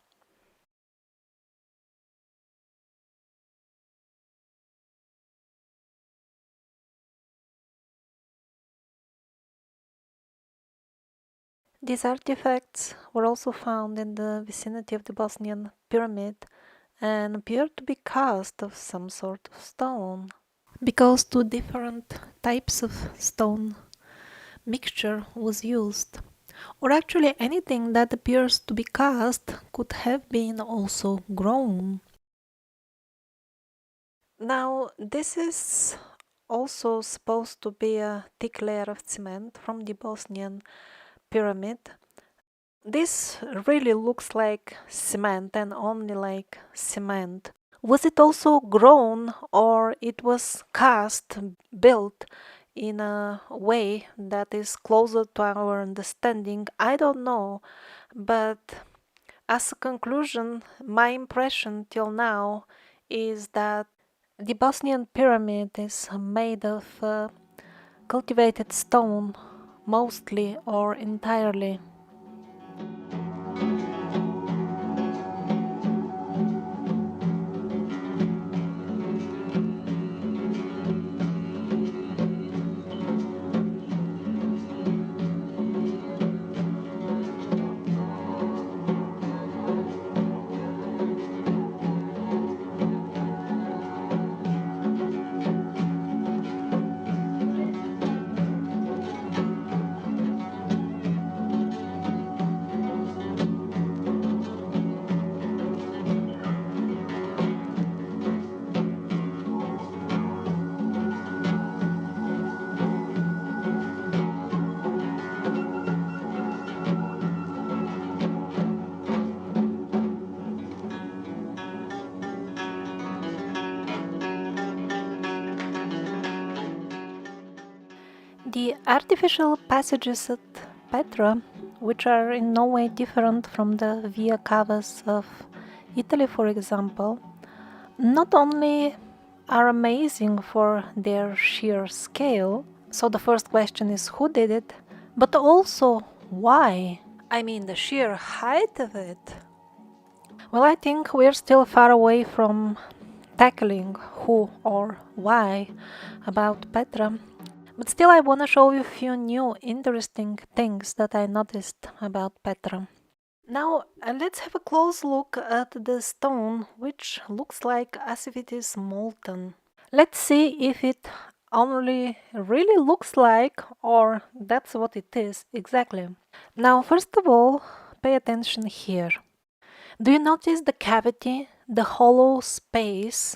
These artifacts were also found in the vicinity of the Bosnian pyramid and appear to be cast of some sort of stone, because two different types of stone mixture was used. Or actually anything that appears to be cast could have been also grown. Now this is also supposed to be a thick layer of cement from the Bosnian pyramid. This really looks like cement and only like cement. Was it also grown or it was cast, built in a way that is closer to our understanding? I don't know, but as a conclusion, my impression till now is that the Bosnian pyramid is made of cultivated stone, mostly or entirely. The artificial passages at Petra, which are in no way different from the Via Cavas of Italy, for example, not only are amazing for their sheer scale, so the first question is who did it, but also why? I mean, the sheer height of it. Well, I think we're still far away from tackling who or why about Petra. But still, I want to show you a few new interesting things that I noticed about Petra. Now, let's have a close look at the stone, which looks like as if it is molten. Let's see if it only really looks like or that's what it is exactly. Now, first of all, pay attention here. Do you notice the cavity, the hollow space?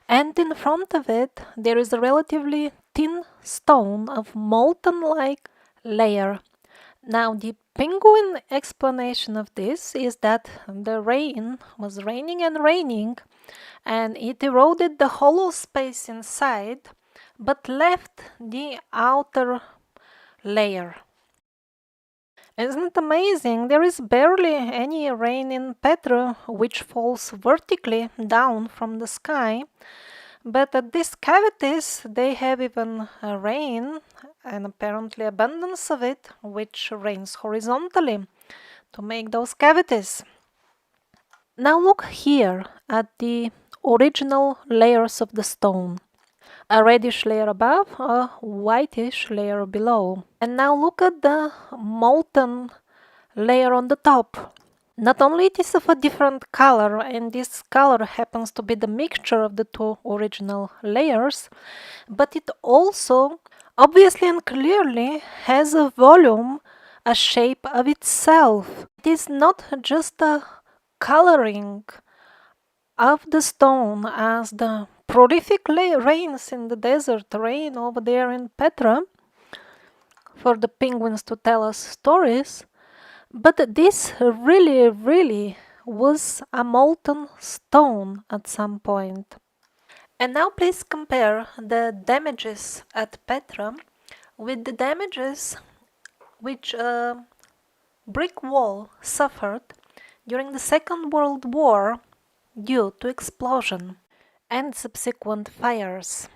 And in front of it, there is a relatively thin stone of molten-like layer. Now, the penguin explanation of this is that the rain was raining and raining, and it eroded the hollow space inside, but left the outer layer. Isn't it amazing? There is barely any rain in Petra, which falls vertically down from the sky. But at these cavities, they have even rain, and apparently abundance of it, which rains horizontally to make those cavities. Now look here at the original layers of the stone. A reddish layer above, a whitish layer below. And now look at the molten layer on the top. Not only it is of a different color, and this color happens to be the mixture of the two original layers, but it also obviously and clearly has a volume, a shape of itself. It is not just a coloring of the stone as the prolific rains in the desert rain over there in Petra for the penguins to tell us stories, but this really was a molten stone at some point. And now please compare the damages at Petra with the damages which a brick wall suffered during the Second World War due to explosion and subsequent fires.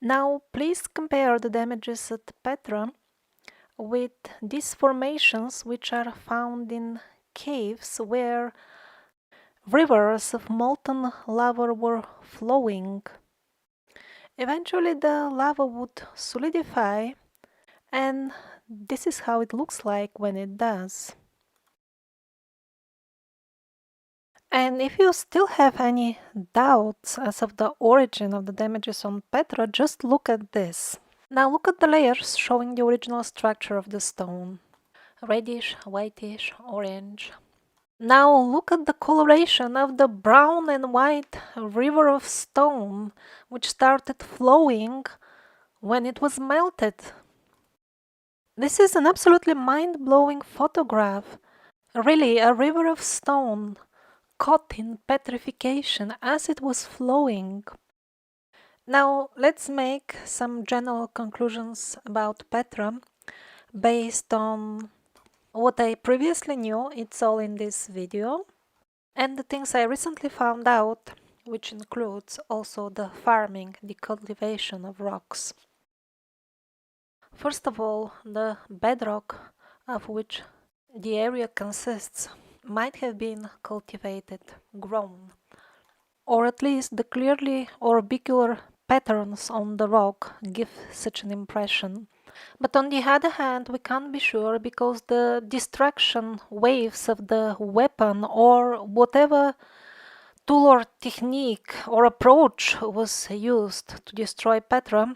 Now please compare the damages at Petra with these formations which are found in caves where rivers of molten lava were flowing. Eventually the lava would solidify, and this is how it looks like when it does. And if you still have any doubts as of the origin of the damages on Petra, just look at this. Now look at the layers showing the original structure of the stone. Reddish, whitish, orange. Now look at the coloration of the brown and white river of stone, which started flowing when it was melted. This is an absolutely mind-blowing photograph. Really, a river of stone caught in petrification as it was flowing. Now let's make some general conclusions about Petra based on what I previously knew. It's all in this video, and the things I recently found out, which includes also the farming, the cultivation of rocks. First of all, the bedrock of which the area consists might have been cultivated, grown, or at least the clearly orbicular patterns on the rock give such an impression. But on the other hand, we can't be sure because the destruction waves of the weapon or whatever tool or technique or approach was used to destroy Petra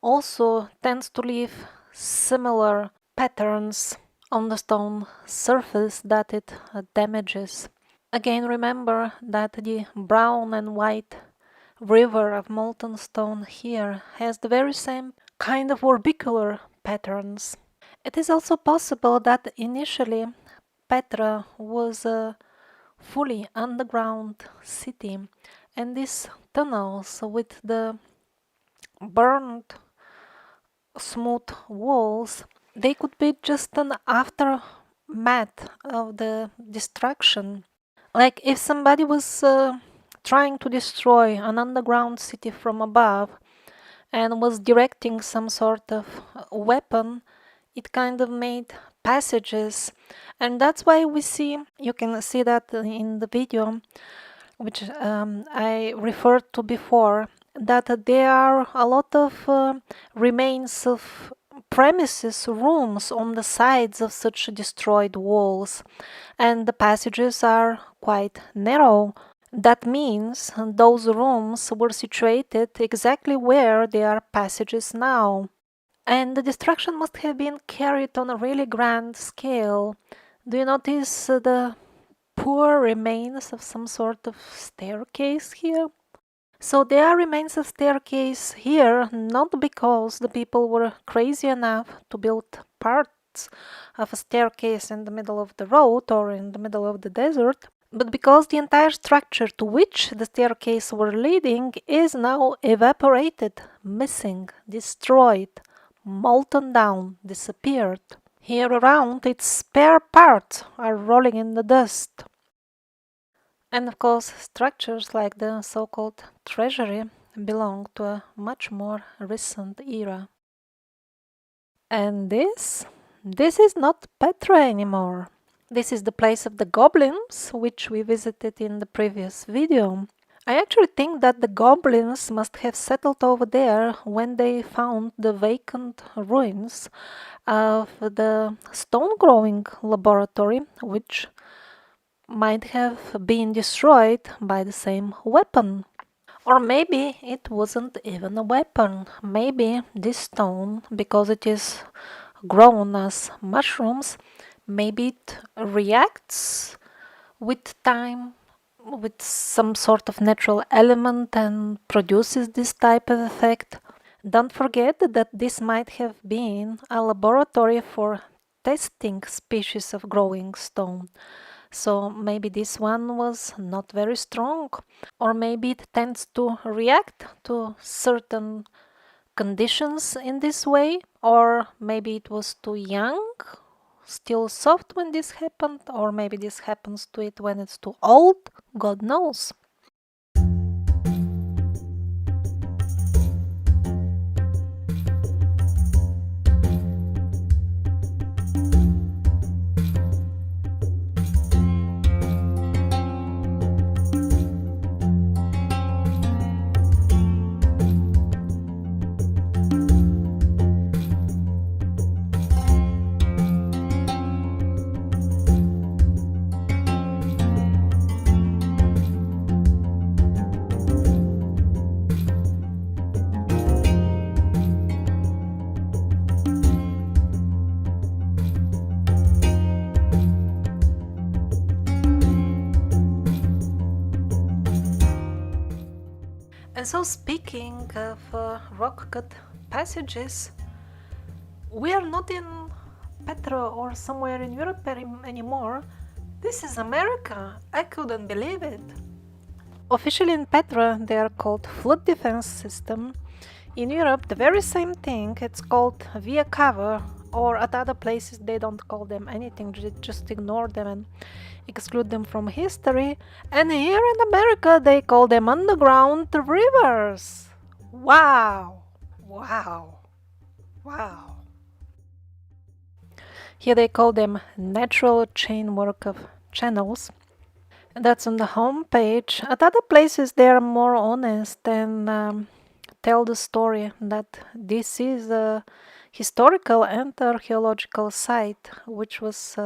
also tends to leave similar patterns on the stone surface that it damages. Again, remember that the brown and white river of molten stone here has the very same kind of orbicular patterns. It is also possible that initially Petra was a fully underground city, and these tunnels with the burned smooth walls, they could be just an aftermath of the destruction. Like if somebody was trying to destroy an underground city from above and was directing some sort of weapon, it kind of made passages, and that's why we see, you can see that in the video which I referred to before, that there are a lot of remains of premises, rooms on the sides of such destroyed walls, and the passages are quite narrow. That means those rooms were situated exactly where there are passages now. And the destruction must have been carried on a really grand scale. Do you notice the poor remains of some sort of staircase here? So there remains a staircase here not because the people were crazy enough to build parts of a staircase in the middle of the road or in the middle of the desert, but because the entire structure to which the staircase were leading is now evaporated, missing, destroyed, molten down, disappeared. Here around, its spare parts are rolling in the dust. And of course, structures like the so-called treasury belong to a much more recent era. And this is not Petra anymore. This is the place of the goblins, which we visited in the previous video. I actually think that the goblins must have settled over there when they found the vacant ruins of the stone growing laboratory, which might have been destroyed by the same weapon. Or maybe it wasn't even a weapon. Maybe this stone, because it is grown as mushrooms, maybe it reacts with time with some sort of natural element and produces this type of effect. Don't forget that this might have been a laboratory for testing species of growing stone. So maybe this one was not very strong, or maybe it tends to react to certain conditions in this way, or maybe it was too young, still soft when this happened, or maybe this happens to it when it's too old, God knows. And so, speaking of rock-cut passages, we are not in Petra or somewhere in Europe anymore. This is America. I couldn't believe it. Officially in Petra, they are called flood defense system. In Europe, the very same thing. It's called via cover, or at other places they don't call them anything. Just ignore them and exclude them from history. And here in America, they call them underground rivers. Wow! Wow! Wow! Here they call them natural chainwork of channels. That's on the home page. At other places, they are more honest and tell the story that this is a historical and archaeological site which was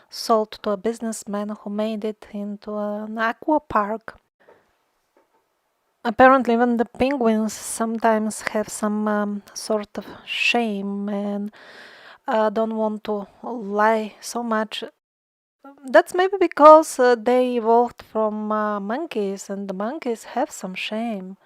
sold to a businessman who made it into an aqua park. Apparently even the penguins sometimes have some sort of shame and don't want to lie so much. That's maybe because they evolved from monkeys, and the monkeys have some shame.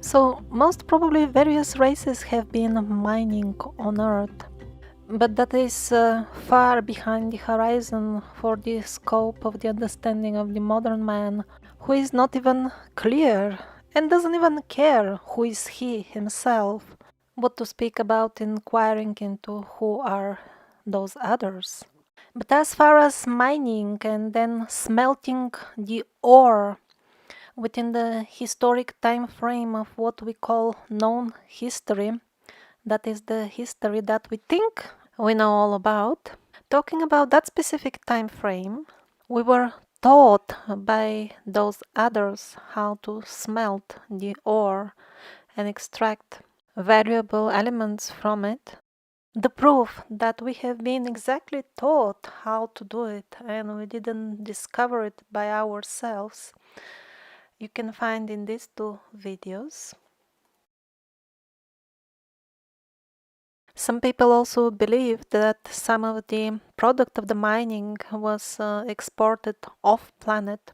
So, most probably various races have been mining on Earth, but that is far behind the horizon for the scope of the understanding of the modern man, who is not even clear and doesn't even care who is he himself. what to speak about inquiring into who are those others. But as far as mining and then smelting the ore within the historic time frame of what we call known history, that is the history that we think we know all about. Talking about that specific time frame, we were taught by those others how to smelt the ore and extract valuable elements from it. The proof that we have been exactly taught how to do it and we didn't discover it by ourselves, you can find in these two videos. Some people also believe that some of the product of the mining was exported off planet.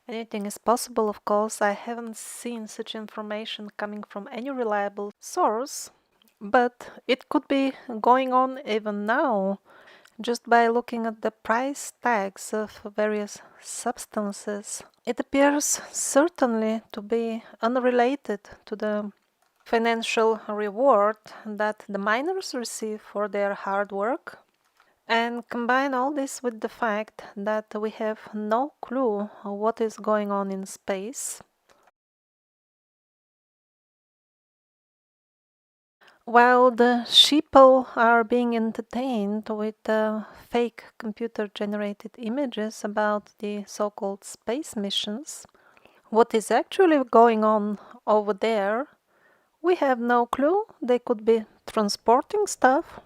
Anything is possible, of course. I haven't seen such information coming from any reliable source, but it could be going on even now. Just by looking at the price tags of various substances, it appears certainly to be unrelated to the financial reward that the miners receive for their hard work. And combine all this with the fact that we have no clue what is going on in space. While the sheeple are being entertained with fake computer-generated images about the so-called space missions, what is actually going on over there, we have no clue. They could be transporting stuff.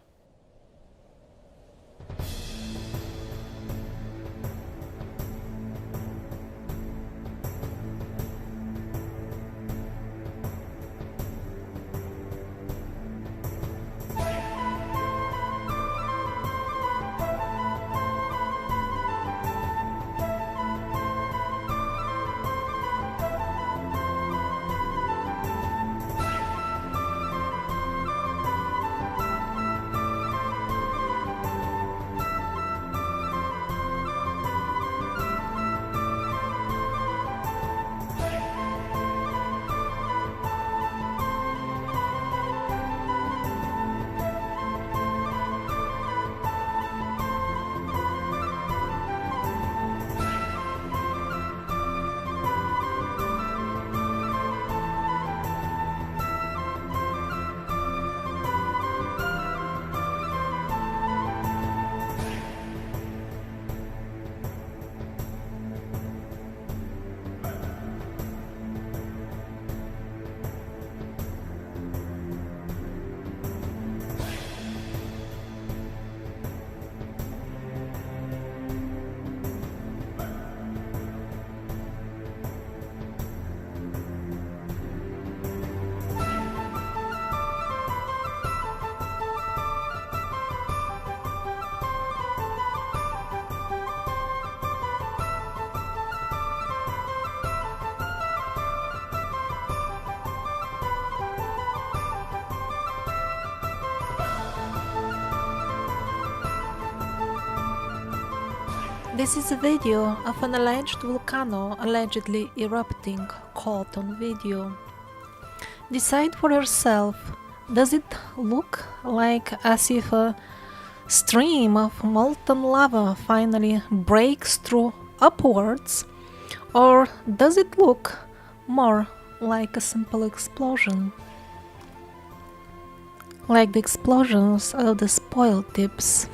This is a video of an alleged volcano allegedly erupting, caught on video. Decide for yourself, does it look like as if a stream of molten lava finally breaks through upwards, or does it look more like a simple explosion? Like the explosions of the spoil tips